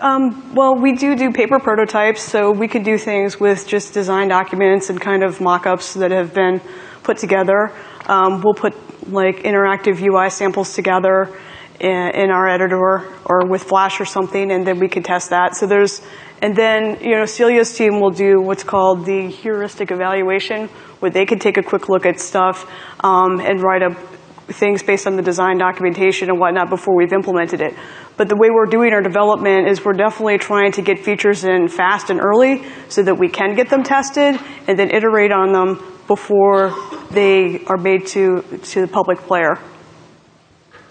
Well, we do paper prototypes, so we can do things with just design documents and kind of mock-ups that have been put together. We'll put like interactive UI samples together in our editor or with Flash or something, and then we can test that. So and then Celia's team will do what's called the heuristic evaluation, where they can take a quick look at stuff and write up things based on the design documentation and whatnot before we've implemented it. But the way we're doing our development is we're definitely trying to get features in fast and early so that we can get them tested and then iterate on them before they are made to the public player.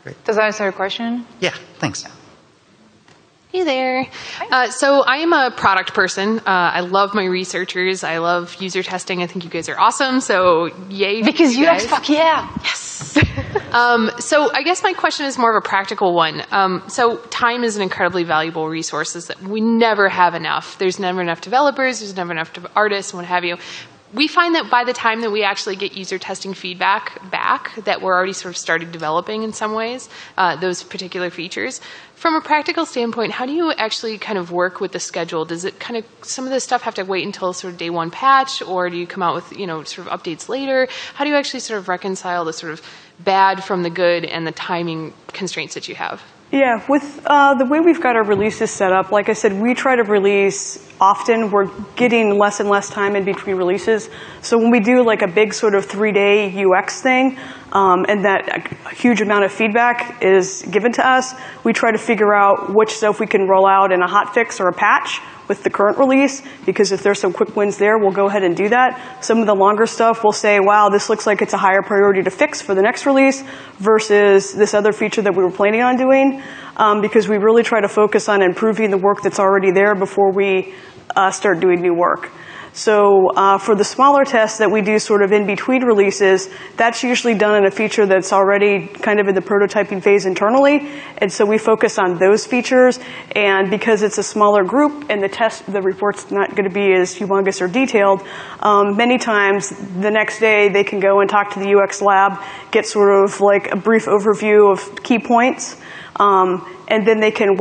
Great. Does that answer your question? Yeah, thanks. Hey there. So I am a product person. I love my researchers. I love user testing. I think you guys are awesome. So yay. Because you UX, guys. fuck yeah. Yes. So I guess my question is more of a practical one. So time is an incredibly valuable resource that we never have enough. There's never enough developers. There's never enough artists and what have you. We find that by the time that we actually get user testing feedback back, that we're already sort of started developing in some ways, those particular features. From a practical standpoint, how do you actually kind of work with the schedule? Does it kind of, some of this stuff have to wait until sort of day one patch, or do you come out with, sort of updates later? How do you actually sort of reconcile the sort of bad from the good and the timing constraints that you have? Yeah, with the way we've got our releases set up, like I said, we try to release often. We're getting less and less time in between releases. So when we do like a big sort of 3-day UX thing, and that a huge amount of feedback is given to us, we try to figure out which stuff we can roll out in a hotfix or a patch with the current release, because if there's some quick wins there, we'll go ahead and do that. Some of the longer stuff, we'll say, wow, this looks like it's a higher priority to fix for the next release versus this other feature that we were planning on doing, because we really try to focus on improving the work that's already there before we start doing new work. So for the smaller tests that we do sort of in between releases, that's usually done in a feature that's already kind of in the prototyping phase internally. And so we focus on those features. And because it's a smaller group and the report's not going to be as humongous or detailed, many times the next day they can go and talk to the UX lab, get sort of like a brief overview of key points, and then they can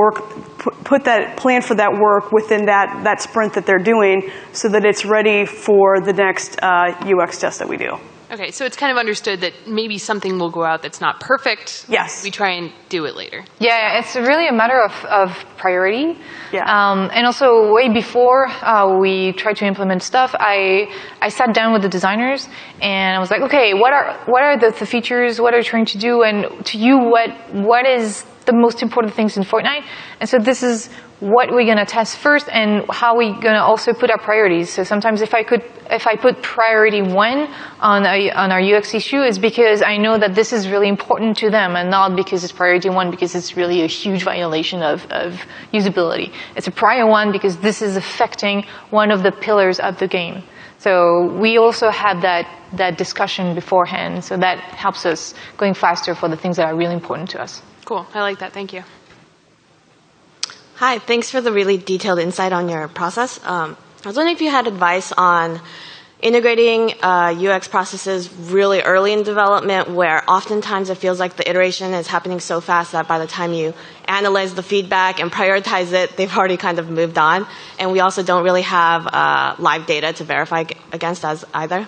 put that plan for that work within that sprint that they're doing so that it's ready for the next UX test that we do. Okay, so it's kind of understood that maybe something will go out that's not perfect. Yes. We try and do it later. Yeah, it's really a matter of priority. Yeah. And also, way before we tried to implement stuff, I sat down with the designers and I was like, okay, what are the features? What are you trying to do? And to you, what is the most important things in Fortnite? And so this is what we're going to test first and how we're going to also put our priorities. So sometimes if I put priority 1 on our UX issue, it's because I know that this is really important to them and not because it's priority 1 because it's really a huge violation of usability. It's a prior 1 because this is affecting one of the pillars of the game. So we also had that discussion beforehand, so that helps us going faster for the things that are really important to us. Cool. I like that. Thank you. Hi. Thanks for the really detailed insight on your process. I was wondering if you had advice on integrating UX processes really early in development, where oftentimes it feels like the iteration is happening so fast that by the time you analyze the feedback and prioritize it, they've already kind of moved on. And we also don't really have live data to verify against as either.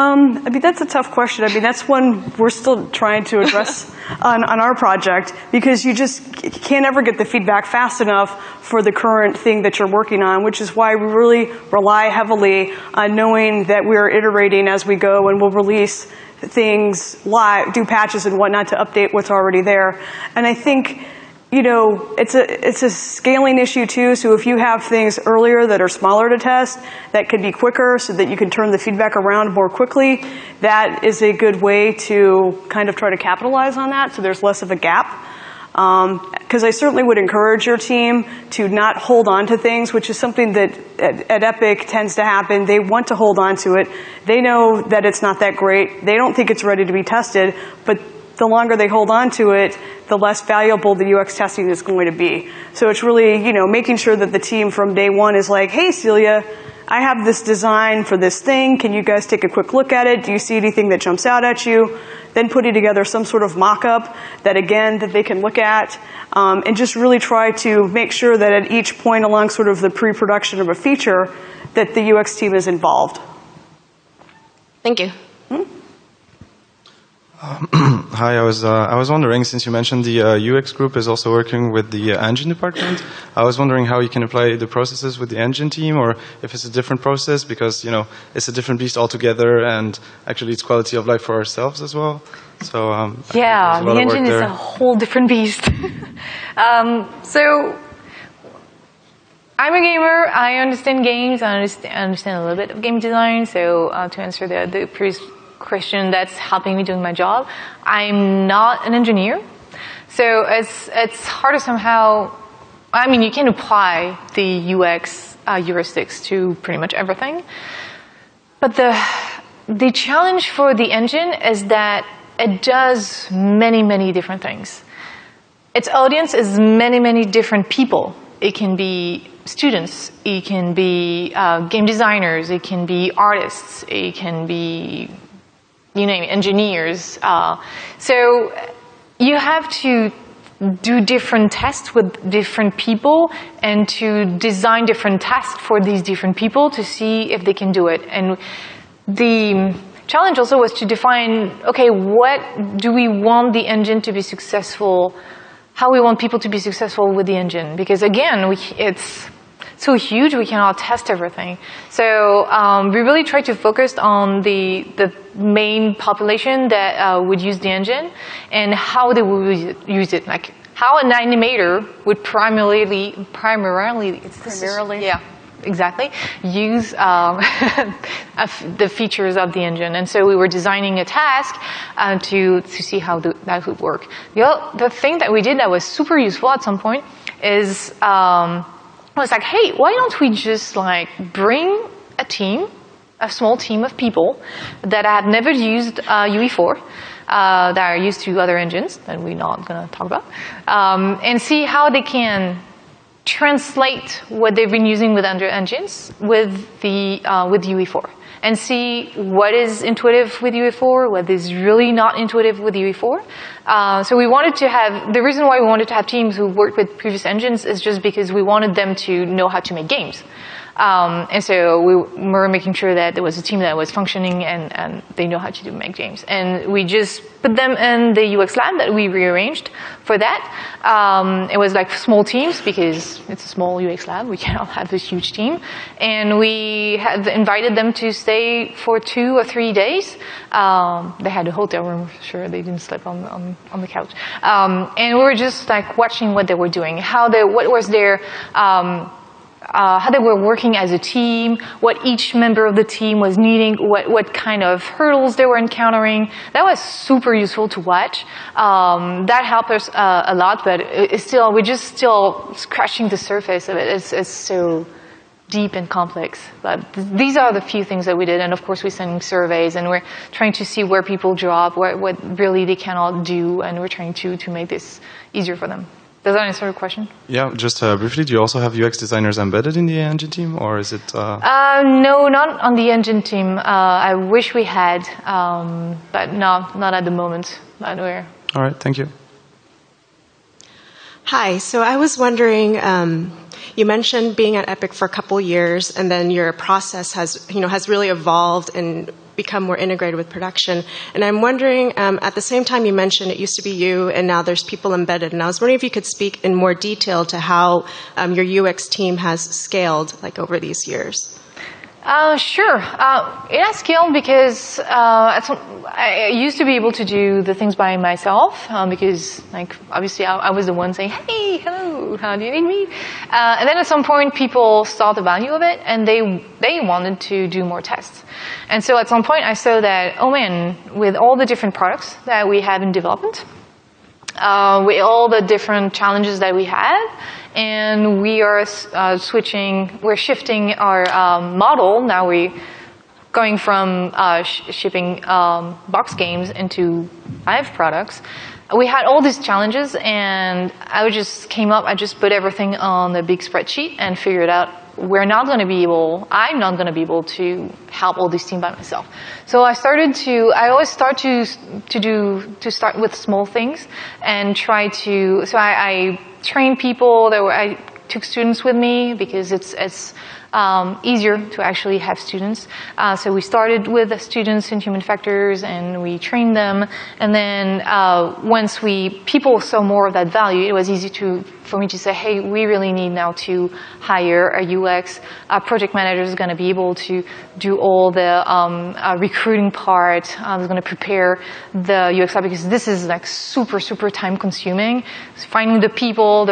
I mean, that's a tough question. I mean, that's one we're still trying to address on our project, because you just can't ever get the feedback fast enough for the current thing that you're working on, which is why we really rely heavily on knowing that we're iterating as we go, and we'll release things live, do patches and whatnot to update what's already there. And I think, you know, it's a scaling issue too. So if you have things earlier that are smaller to test, that could be quicker so that you can turn the feedback around more quickly, that is a good way to kind of try to capitalize on that so there's less of a gap. Because I certainly would encourage your team to not hold on to things, which is something that at Epic tends to happen. They want to hold on to it. They know that it's not that great. They don't think it's ready to be tested, but the longer they hold on to it, the less valuable the UX testing is going to be. So it's really, you know, making sure that the team from day one is like, hey, Celia, I have this design for this thing. Can you guys take a quick look at it? Do you see anything that jumps out at you? Then putting together some sort of mock-up that, again, that they can look at, and just really try to make sure that at each point along sort of the pre-production of a feature that the UX team is involved. Thank you. Hi, I was wondering, since you mentioned the UX group is also working with the engine department, I was wondering how you can apply the processes with the engine team, or if it's a different process, because, you know, it's a different beast altogether, and actually it's quality of life for ourselves as well. So yeah, the engine is a whole different beast. So I'm a gamer. I understand games. I understand a little bit of game design. So to answer the previous question, that's helping me doing my job. I'm not an engineer, so it's hard to somehow. I mean, you can apply the UX heuristics to pretty much everything, but the challenge for the engine is that it does many different things. Its audience is many different people. It can be students, it can be game designers, it can be artists, it can be, you name it, engineers. So you have to do different tests with different people and to design different tasks for these different people to see if they can do it. And the challenge also was to define, okay, what do we want the engine to be successful, how we want people to be successful with the engine. Because again, it's so huge, we cannot test everything. So we really try to focus on the main population that would use the engine and how they would use it. Like how an animator would primarily, yeah, exactly, use the features of the engine. And so we were designing a task to see how that would work. The thing that we did that was super useful at some point is I was like, hey, why don't we just like bring a team, a small team of people that had never used UE4, that are used to other engines that we're not going to talk about, and see how they can translate what they've been using with other engines with UE4, and see what is intuitive with UE4, what is really not intuitive with UE4. So we wanted to have, the reason why we wanted to have teams who worked with previous engines is just because we wanted them to know how to make games. And so we were making sure that there was a team that was functioning and they know how to make games. And we just put them in the UX lab that we rearranged for that. It was like small teams because it's a small UX lab. We cannot have this huge team. And we had invited them to stay for 2 or 3 days. They had a hotel room, for sure. They didn't sleep on the couch. And we were just like watching what they were doing, what was their, how they were working as a team, what each member of the team was needing, what kind of hurdles they were encountering. That was super useful to watch. That helped us a lot, but we're just still scratching the surface of it. It's so deep and complex. But these are the few things that we did, and of course we're sending surveys, and we're trying to see where people drop, what really they cannot do, and we're trying to make this easier for them. Does that answer your question? Yeah, just briefly, do you also have UX designers embedded in the engine team, or is it? No, not on the engine team. I wish we had, but no, not at the moment. Not where. All right, thank you. Hi, so I was wondering, you mentioned being at Epic for a couple years, and then your process has really evolved and become more integrated with production. And I'm wondering, at the same time you mentioned it used to be you, and now there's people embedded. And I was wondering if you could speak in more detail to how your UX team has scaled over these years. Sure. It has scaled because I used to be able to do the things by myself because, obviously I was the one saying, hey, hello, how do you need me? And then at some point people saw the value of it and they wanted to do more tests. And so at some point I saw that, oh man, with all the different products that we have in development, with all the different challenges that we have, and we are we're shifting our model. Now we're going from shipping box games into live products. We had all these challenges, and I just put everything on a big spreadsheet and figured out I'm not going to be able to help all these teams by myself. So I always start start with small things and I train people I took students with me because it's easier to actually have students. So we started with the students in human factors and we trained them. And then once people saw more of that value, it was easy for me to say, hey, we really need now to hire a UX. Project manager is going to be able to do all the recruiting part. Is going to prepare the UX because this is super, super time consuming. It's finding the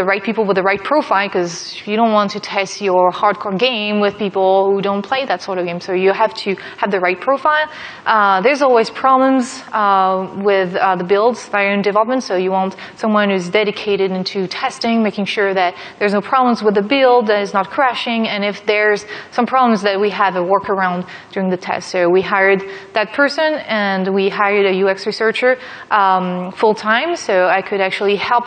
right people with the right profile, because you don't want to test your hardcore game with people who don't play that sort of game. So you have to have the right profile. There's always problems with the builds that are in development. So you want someone who's dedicated into testing, making sure that there's no problems with the build, that it's not crashing, and if there's some problems that we have a workaround during the test. So we hired that person, and we hired a UX researcher full-time, so I could actually help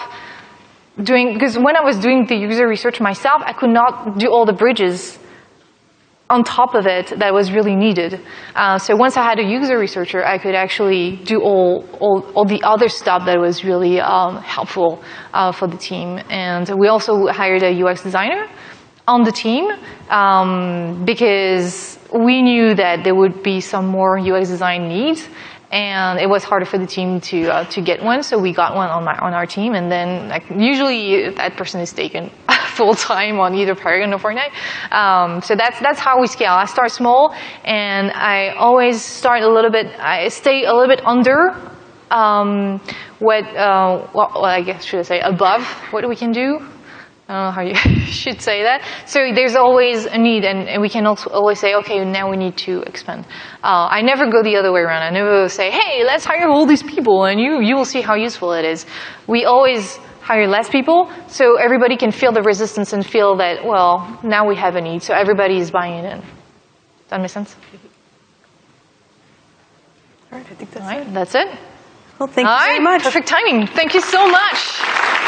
because when I was doing the user research myself, I could not do all the bridges on top of it that was really needed. So once I had a user researcher, I could actually do all the other stuff that was really helpful for the team. And we also hired a UX designer on the team because we knew that there would be some more UX design needs. And it was harder for the team to get one, so we got one on our team. And then usually that person is taken full time on either Paragon or Fortnite. So that's how we scale. I start small, and I always start I stay a little bit under I guess should I say above what we can do. I don't know how you should say that. So there's always a need, and we can also always say, okay, now we need to expand. I never go the other way around. I never say, hey, let's hire all these people, and you will see how useful it is. We always hire less people, so everybody can feel the resistance and feel that, well, now we have a need, so everybody is buying it in. that make sense? All right, I think All right, that's it. Well, thank you very much. Perfect timing. Thank you so much.